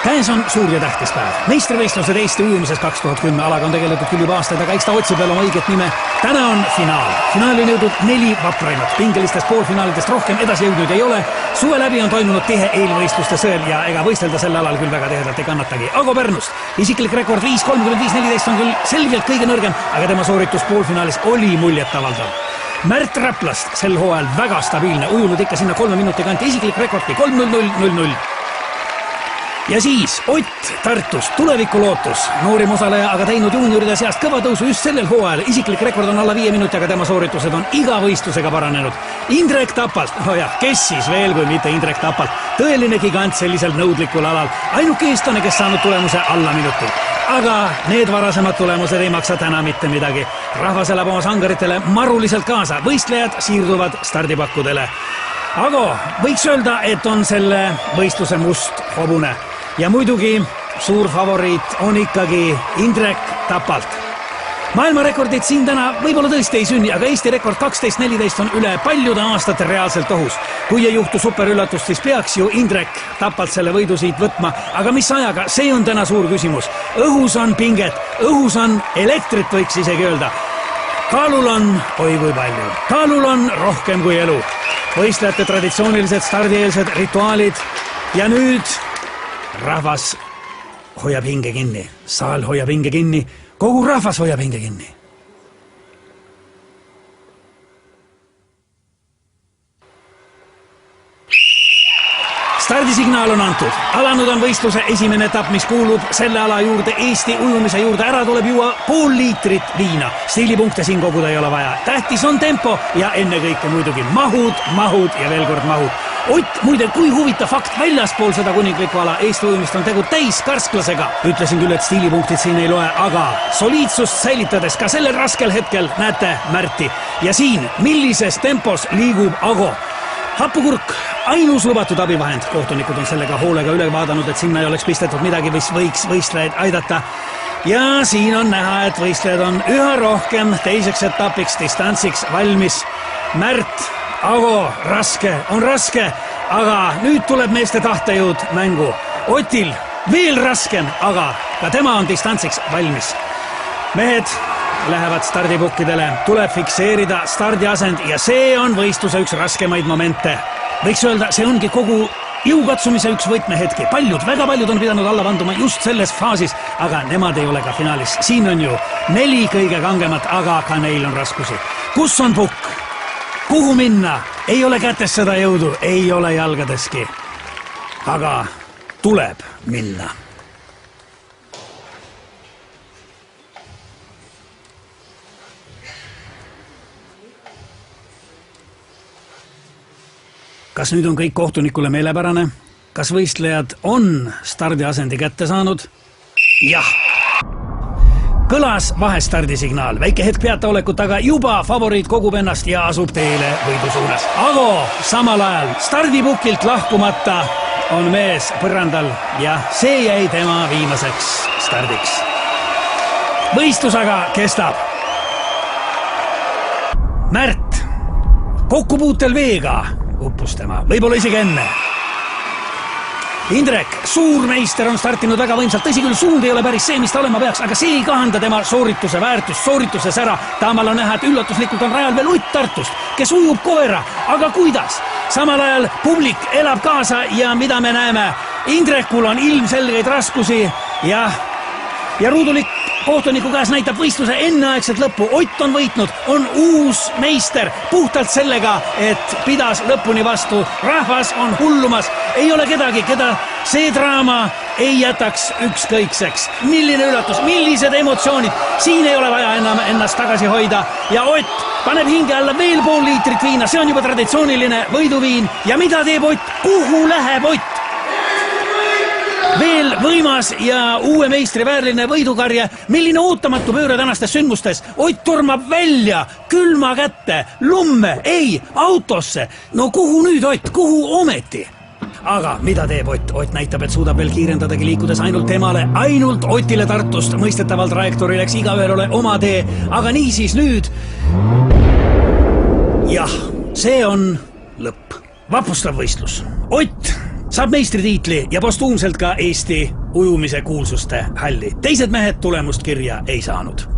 Käes on suur ja tähtis päev. Meistrivõistlused Eesti ujumises 2010 alaga on tegeletud küll juba aastaid, aga eks ta otsib veel oma õiget nime. Täna on finaal. Finaali on jõudnud 4 vapraimat. Pingelistest poolfinaalidest rohkem edasi jõudnud ei ole. Suve läbi on toimunud tihe eelvõistluste sõel ja ega võistelda selle alal küll väga tihedalt ei kannatagi. Ago Pärnust. Isiklik rekord 5.35.14 on küll selgelt kõige nõrgem, aga tema sooritus poolfinaalis oli muljetavaldav. Märt Räplast sel hooajal väga stabiilne, ujunud ikka sinna 3 minuti kanti, isiklik rekordki 3.00.00. Ja siis Ott Tartust, tulevikulootus, noorim osaleja, aga teinud juunioride seast kõva tõusu just sellel hooajal. Isiklik rekord on alla 5 minuti, aga tema sooritused on iga võistlusega paranenud. Indrek Tapalt, kes siis veel kui mitte Indrek Tapalt, tõeline gigant sellisel nõudlikul alal. Ainuke eestlane, kes saanud tulemuse alla minuti. Aga need varasemad tulemused ei maksa täna mitte midagi. Rahvas elab oma sangaritele maruliselt kaasa. Võistlejad siirduvad stardipakkudele. Ago, võiks öelda, et on selle võistluse must hobune. Ja muidugi suur favoriit on ikkagi Indrek Tapalt. Maailmarekordid siin täna võib-olla tõesti ei sünni, aga Eesti rekord 12.14 on üle paljude aastate reaalselt ohus. Kui ei juhtu superüllatust, siis peaks ju Indrek Tapalt selle võidu siit võtma. Aga mis ajaga, see on täna suur küsimus. Õhus on pinget, õhus on elektrit, võiks isegi öelda. Kaalul on, oi kui palju, kaalul on rohkem kui elu. Võistlejate traditsioonilised stardieelsed rituaalid ja nüüd rahvas hoiab hinge kinni, saal hoiab hinge kinni, kogu rahvas hoiab hinge kinni. Stardisignaal on antud. Alanud on võistluse esimene etapp, mis kuulub selle ala juurde, Eesti ujumise juurde. Ära tuleb juua pool liitrit viina. Stiilipunkte siin koguda ei ole vaja. Tähtis on tempo ja ennekõike muidugi mahud ja veel kord mahud. Ott, muide, kui huvitav fakt, väljaspool seda kuninglikku ala Eesti ujumist on tegu täis karsklasega. Ütlesin küll, et stiilipunktid siin ei loe, aga soliidsust säilitades ka sellel raskel hetkel näete Märti. Ja siin, millises tempos liigub Ago. Happukurk, ainus lubatud abivahend. Kohtunikud on sellega hoolega üle vaadanud, et sinna ei oleks pistetud midagi, mis võiks võistlejaid aidata. Ja siin on näha, et võistlejad on üha rohkem teiseks etapiks distantsiks valmis. Märt, Ago, raske, aga nüüd tuleb meeste tahtejõud mängu. Otil veel raskem, aga ka tema on distantsiks valmis. Mehed lähevad stardipukkidele, tuleb fikseerida stardiasend ja see on võistluse üks raskemaid momente. Võiks öelda, see ongi kogu jõukatsumise üks võtmehetki. Väga paljud on pidanud alla vanduma just selles faasis, aga nemad ei ole ka finaalis. Siin on ju 4 kõige kangemat, aga ka neil on raskusi. Kus on pukk? Kuhu minna? Ei ole kätes seda jõudu, ei ole jalgadeski. Aga tuleb minna. Kas nüüd on kõik kohtunikule meelepärane? Kas võistlejad on stardiasendi kätte saanud? Jah! Kõlas vahestardisignaal. Väike hetk peataolekut, aga juba favoriit kogub ennast ja asub teele võidu suunas. Ago samal ajal stardipukilt lahkumata on mees põrandal ja see jäi tema viimaseks stardiks. Võistlus aga kestab. Märt kokkupuutel veega uppus tema, võib-olla isegi enne. Indrek, suurmeister, on startinud väga võimsalt. Tõsi küll, suund ei ole päris see, mis ta olema peaks, aga see ei kahanda tema soorituse väärtust, soorituses ära. Taamal on näha, et üllatuslikult on rajal veel Ott Tartust, kes ujub koera. Aga kuidas? Samal ajal publik elab kaasa ja mida me näeme? Indrekul on ilmselgeid raskusi ja ruudulik kohtuniku käes näitab võistluse enneaegset lõppu. Ott on võitnud, on uus meister puhtalt sellega, et pidas lõpuni vastu. Rahvas on hullumas, ei ole kedagi, keda see draama ei jätaks ükskõikseks. Milline üllatus, millised emotsioonid, siin ei ole vaja enam ennast tagasi hoida ja Ott paneb hinge alla veel pool liitrit viina, see on juba traditsiooniline võiduviin. Ja mida teeb Ott? Kuhu läheb Ott? Veel võimas ja uue meistri väärline võidukarje. Milline ootamatu pööre tänastes sündmustes. Ott tormab välja, külma kätte, lumme, ei, autosse. No kuhu nüüd Ott, kuhu ometi? Aga mida teeb Ott? Ott näitab, et suudab veel kiirendadagi liikudes ainult temale, ainult Otile Tartust. Mõistetavalt trajektoori läks igaühel ole oma tee, aga niisiis nüüd. Jah, see on lõpp. Vapustav võistlus. Ott saab meistritiitli ja postuumselt ka Eesti ujumise kuulsuste halli. Teised mehed tulemust kirja ei saanud.